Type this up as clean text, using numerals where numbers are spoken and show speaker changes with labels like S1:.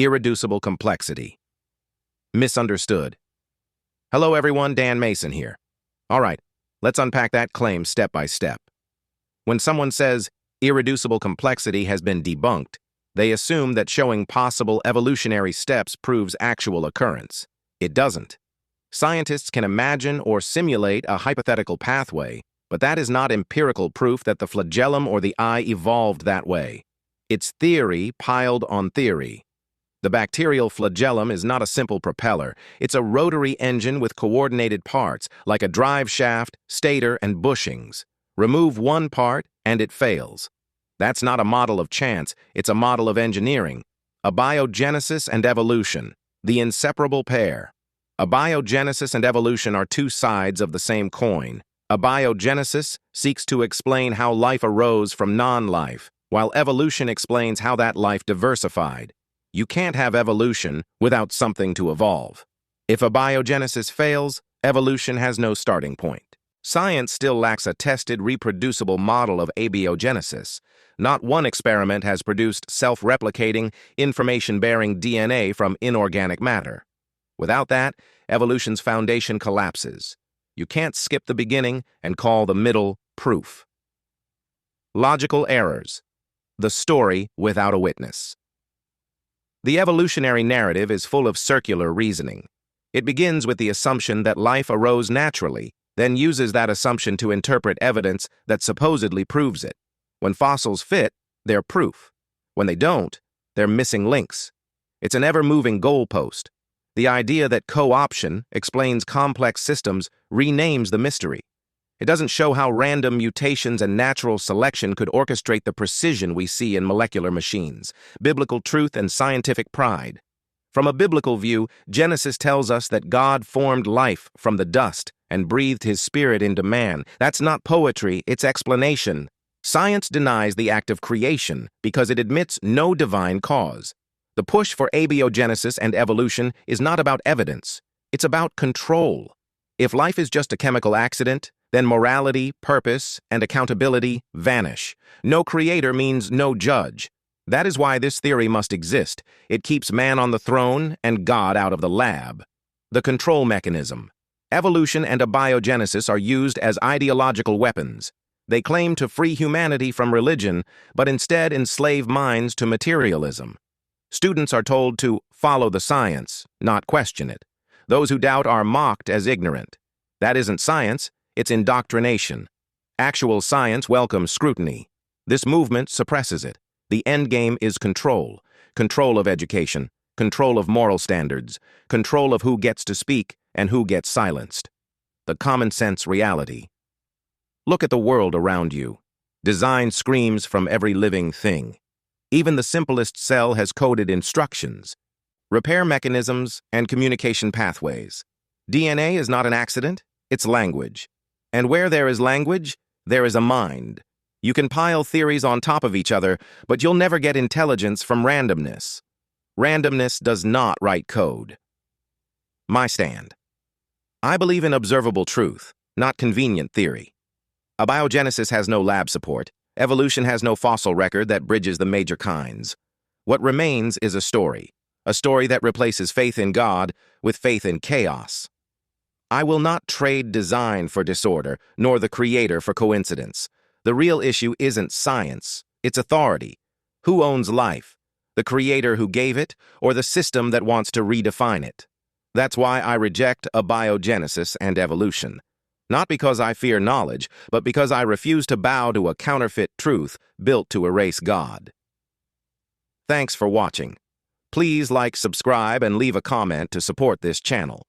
S1: Irreducible complexity. Misunderstood. Hello everyone, Dan Mason here. All right, let's unpack that claim step by step. When someone says irreducible complexity has been debunked, they assume that showing possible evolutionary steps proves actual occurrence. It doesn't. Scientists can imagine or simulate a hypothetical pathway, but that is not empirical proof that the flagellum or the eye evolved that way. It's theory piled on theory. The bacterial flagellum is not a simple propeller. It's a rotary engine with coordinated parts, like a drive shaft, stator, and bushings. Remove one part, and it fails. That's not a model of chance, it's a model of engineering. Abiogenesis and evolution, the inseparable pair. Abiogenesis and evolution are two sides of the same coin. Abiogenesis seeks to explain how life arose from non-life, while evolution explains how that life diversified. You can't have evolution without something to evolve. If abiogenesis fails, evolution has no starting point. Science still lacks a tested, reproducible model of abiogenesis. Not one experiment has produced self-replicating, information-bearing DNA from inorganic matter. Without that, evolution's foundation collapses. You can't skip the beginning and call the middle proof. Logical errors. The story without a witness. The evolutionary narrative is full of circular reasoning. It begins with the assumption that life arose naturally, then uses that assumption to interpret evidence that supposedly proves it. When fossils fit, they're proof. When they don't, they're missing links. It's an ever-moving goalpost. The idea that co-option explains complex systems renames the mystery. It doesn't show how random mutations and natural selection could orchestrate the precision we see in molecular machines, biblical truth and scientific pride. From a biblical view, Genesis tells us that God formed life from the dust and breathed his spirit into man. That's not poetry, it's explanation. Science denies the act of creation because it admits no divine cause. The push for abiogenesis and evolution is not about evidence, it's about control. If life is just a chemical accident, then morality, purpose, and accountability vanish. No creator means no judge. That is why this theory must exist. It keeps man on the throne and God out of the lab. The control mechanism. Evolution and abiogenesis are used as ideological weapons. They claim to free humanity from religion, but instead enslave minds to materialism. Students are told to follow the science, not question it. Those who doubt are mocked as ignorant. That isn't science. It's indoctrination. Actual science welcomes scrutiny. This movement suppresses it. The endgame is control. Control of education, control of moral standards, control of who gets to speak and who gets silenced. The common sense reality. Look at the world around you. Design screams from every living thing. Even the simplest cell has coded instructions, repair mechanisms, and communication pathways. DNA is not an accident, it's language. And where there is language, there is a mind. You can pile theories on top of each other, but you'll never get intelligence from randomness. Randomness does not write code. My stand. I believe in observable truth, not convenient theory. Abiogenesis has no lab support. Evolution has no fossil record that bridges the major kinds. What remains is a story that replaces faith in God with faith in chaos. I will not trade design for disorder, nor the creator for coincidence. The real issue isn't science, it's authority. Who owns life? The creator who gave it, or the system that wants to redefine it? That's why I reject abiogenesis and evolution. Not because I fear knowledge, but because I refuse to bow to a counterfeit truth built to erase God. Thanks for watching. Please like, subscribe, and leave a comment to support this channel.